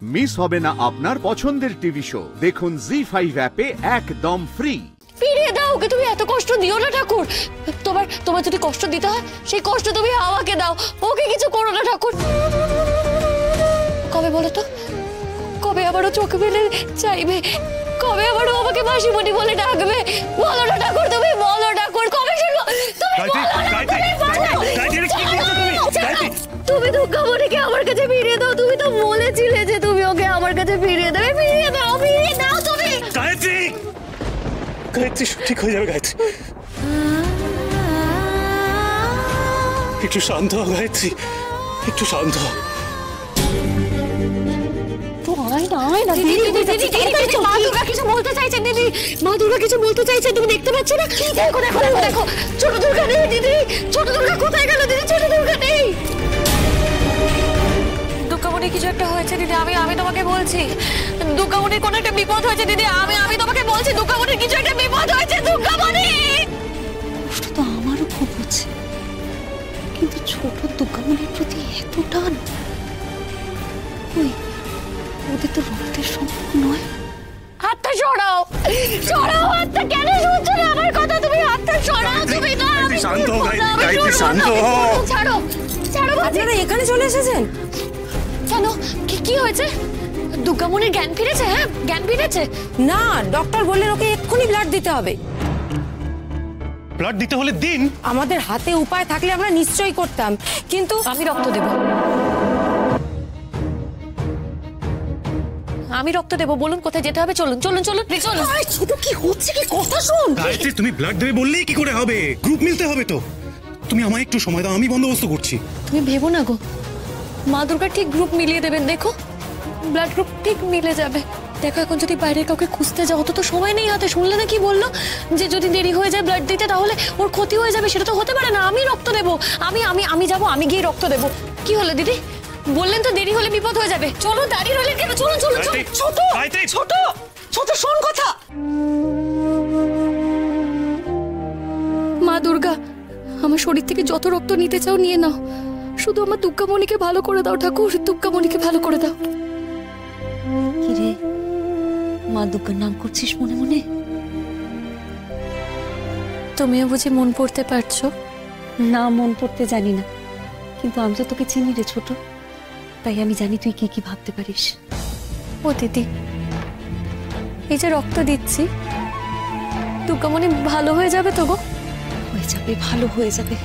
Miss হবে না আপনার পছন্দের টিভি শো। দেখুন জি5 অ্যাপে একদম ফ্রি। ফিরিয়ে দাও, ওকে তুমি এত কষ্ট দিও না ঠাকুর। তোমার যদি কষ্ট দিতে হয় সেই কষ্ট তুমি আমাকে দাও, ওকে কিছু করো না ঠাকুর। কবে বলো তো, কবে আবারও চোখ মেলে চাইবে, কবে আবারও আমাকে মাসিমণি বলে ডাকবে? বলো না ঠাকুর, তুমি বলো ঠাকুর, কবে শুনবো? তুমি দুর্গামণিকে আমার কাছে ফিরিয়ে দাও। তুমি তো বলেছিলে যে তুমি ওকে আমার কাছে ফিরিয়ে দেবে। ফিরিয়ে দাও, ফিরিয়ে দাও তুমি। গায়ত্রী, গায়ত্রী ঠিক হয়ে যাবে। গায়ত্রী একটু শান্ত হও। গায়ত্রী একটু শান্ত হও। কিছু বলতে চাইছে দিদি, মা দুর্গা কিছু বলতে চাইছে, তুমি দেখতে পাচ্ছ না? দেখো দেখো দেখো, ছোট দুর্গা নেই দিদি, ছোট দুর্গা কোথায় গেল দিদি? ছোট দুর্গা নেই। দুর্গামণি কিছু একটা হয়েছে দিদি, আমি তোমাকে বলছি। দুর্গামণির কোনো একটা বিপদ হয়েছে দিদি, আমি তোমাকে বলছি। দুর্গামণির কিছু একটা বিপদ হয়েছে। দুর্গামণি, কষ্ট তো আমারও খুব হচ্ছে, কিন্তু ছোট দুর্গামণির প্রতি এত টান, ওই ওদের তো রক্তের সম্পর্ক নয়। হাতটা সরাও, সরাও হাতটা। কেন শুনছো না আমার কথা? তুমি হাতটা সরাও। তুমি না, আমি শান্ত হও। গায়ত্রী শান্ত হও। ছাড়ো, ছাড়ো। আপনারা এখানে চলে এসেছেন কেন? কি হয়েছে? দুর্গামণির জ্ঞান ফিরেছে? হ্যাঁ, জ্ঞান ফিরেছে। না, ডক্টর বললেন ওকে এক্ষুনি ব্লাড দিতে হবে। ব্লাড দিতে হলে দিন। আমাদের হাতে উপায় থাকলে আমরা নিশ্চয়ই করতাম, কিন্তু আমি রক্ত দেব। আমি রক্ত দেব। বলুন কোথায় যেতে হবে? চলুন চলুন চলুন চলুন। ছোট কি হচ্ছে, কি কথা শুন। গায়ত্রী তুমি ব্লাড দেবে বললেই কি করে হবে? গ্রুপ মিলতে হবে তো। তুমি আমায় একটু সময় দাও, আমি বন্দোবস্ত করছি। তুমি ভেবো না গো, মা দুর্গা ঠিক গ্রুপ মিলিয়ে দেবেন। দেখো, ব্লাড গ্রুপ ঠিক মিলে যাবে। দেখো, এখন যদি বাইরে কাউকে খুঁজতে যাও, অত তো সময় নেই হাতে। শুনলে না কি বললো? যে যদি দেরি হয়ে যায় ব্লাড দিতে তাহলে ওর ক্ষতি হয়ে যাবে। সেটা তো হতে পারে না। আমি রক্ত দেবো। আমি যাবো, আমি গিয়ে রক্ত দেবো। কি হলো দিদি? বললেন তো দেরি হলে বিপদ হয়ে যাবে। চলো, দাঁড়িয়ে রইলেন কেন? চলুন চলুন। ছোট ছোট ছোট শোন কথা। মা দুর্গা, আমার শরীর থেকে যত রক্ত নিতে চাও নিয়ে নাও। শুধু আমার দুর্গামণিকে ভালো করে দাও ঠাকুর, দুর্গামণিকে ভালো করে দাও। কি রে, মা দুর্গার নাম করছিস মনে মনে? তুমিও বুঝি মন পড়তে পারছো? না, মন পড়তে জানি না, কিন্তু আমি তো তোকে চিনি রে ছোট, তাই আমি জানি তুই কি কি ভাবতে পারিস। ও দিদি, এই যে রক্ত দিচ্ছি, দুর্গামণি ভালো হয়ে যাবে তো গো? হয়ে যাবে, ভালো হয়ে যাবে,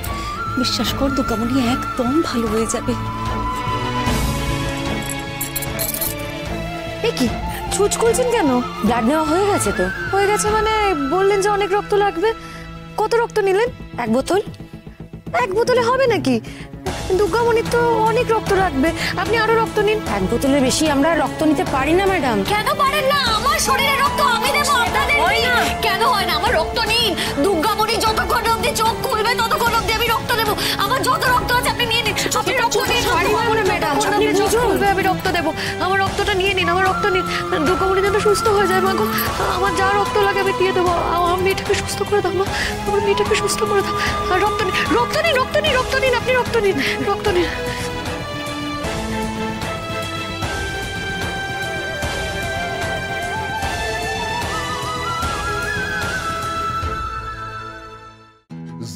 বিশ্বাস কর। দুর্গামণি একদম ভালো হয়ে যাবে। এ কি ছুঁচ খুলছেন কেন? ব্লাড নেওয়া হয়ে গেছে তো। হয়ে গেছে মানে? বললেন যে অনেক রক্ত লাগবে। কত রক্ত নিলেন? 1 বোতল। 1 বোতলে হবে নাকি? দুর্গামণির তো অনেক রক্ত লাগবে। আপনি আরো রক্ত নিন। 1 বোতলের বেশি আমরা রক্ত নিতে পারি না ম্যাডাম। কেন পারেন না? আমার শরীরে রক্ত আমি দেবো আপনাদের। কেন হয় না? আমার রক্ত নিন। দুর্গামণি যতক্ষণ অবধি চোখ খুলবে ততক্ষণ অবধি আমি রক্ত দেবো। আমার যত রক্ত আছে আপনি নিয়ে নিন। আপনি রক্ত নিন। ম্যাডাম, আপনি চোখ খুলবে, আমি রক্ত দেবো। আমার রক্তটা নিয়ে নিন, আমার রক্ত নিন। দুর্গামণি যেন সুস্থ হয়ে যায় মা গো। আমার যা রক্ত লাগে আমি দিয়ে দেবো। আমার মেয়েটাকে সুস্থ করে দাও মা, আমার মেয়েটাকে সুস্থ করে দাও। আর রক্ত নিন, রক্ত নিন, রক্ত নিন, রক্ত নিন। আপনি রক্ত নিন, রক্ত নিন।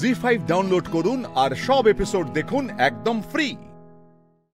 জি5 ডাউনলোড করুন আর সব এপিসোড দেখুন একদম ফ্রি।